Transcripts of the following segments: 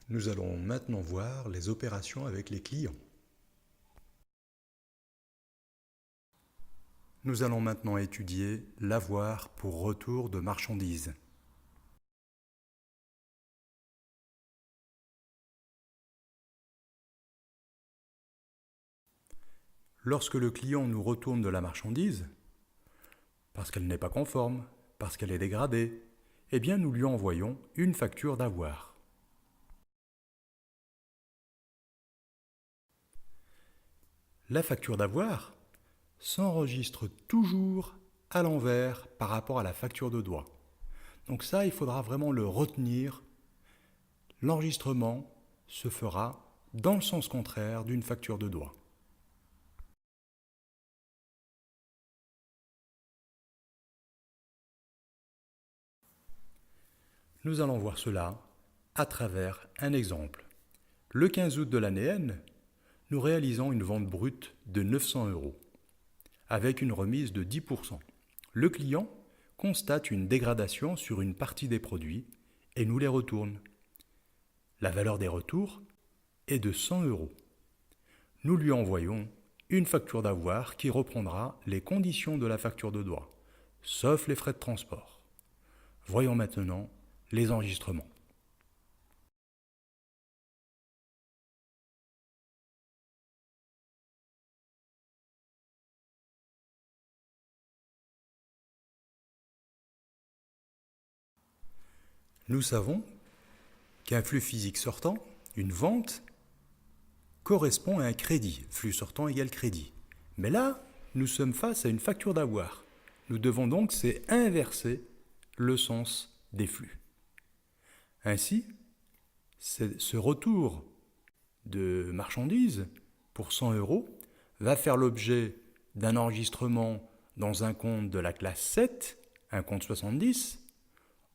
Nous allons maintenant voir les opérations avec les clients. Nous allons maintenant étudier l'avoir pour retour de marchandises. Lorsque le client nous retourne de la marchandise, parce qu'elle n'est pas conforme, parce qu'elle est dégradée, eh bien nous lui envoyons une facture d'avoir. La facture d'avoir s'enregistre toujours à l'envers par rapport à la facture de droit. Donc ça, il faudra vraiment le retenir. L'enregistrement se fera dans le sens contraire d'une facture de droit. Nous allons voir cela à travers un exemple. Le 15 août de l'année N, nous réalisons une vente brute de 900 € avec une remise de 10%. Le client constate une dégradation sur une partie des produits et nous les retourne. La valeur des retours est de 100 €. Nous lui envoyons une facture d'avoir qui reprendra les conditions de la facture de droit, sauf les frais de transport. Voyons maintenant les enregistrements. Nous savons qu'un flux physique sortant, une vente, correspond à un crédit. Flux sortant égale crédit. Mais là, nous sommes face à une facture d'avoir. Nous devons donc inverser le sens des flux. Ainsi, ce retour de marchandises pour 100 € va faire l'objet d'un enregistrement dans un compte de la classe 7, un compte 70,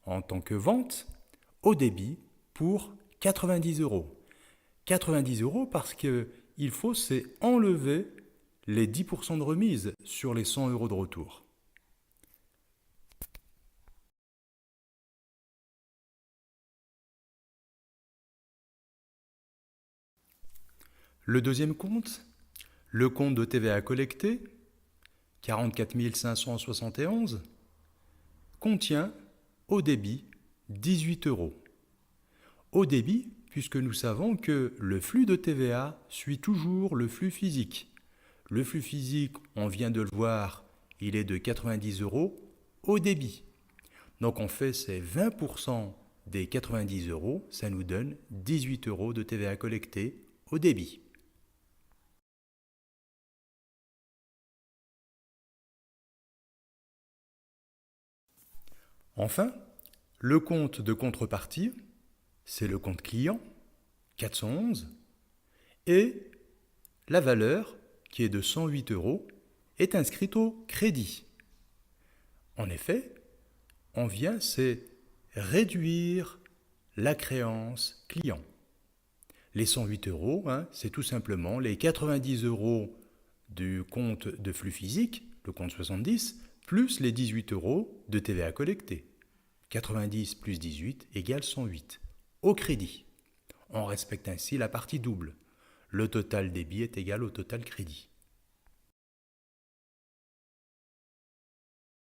en tant que vente, au débit pour 90 €. 90 € parce qu'il faut enlever les 10% de remise sur les 100 € de retour. Le deuxième compte, le compte de TVA collecté, 44 571, contient au débit 18 €. Au débit, puisque nous savons que le flux de TVA suit toujours le flux physique. Le flux physique, on vient de le voir, il est de 90 € au débit. Donc on fait ces 20% des 90 €, ça nous donne 18 € de TVA collectée au débit. Enfin, le compte de contrepartie, c'est le compte client, 411, et la valeur, qui est de 108 €, est inscrite au crédit. En effet, on vient réduire la créance client. Les 108 €, c'est tout simplement les 90 € du compte de flux physique, le compte 70, plus les 18 € de TVA collectée. 90 plus 18 égale 108, au crédit. On respecte ainsi la partie double. Le total débit est égal au total crédit.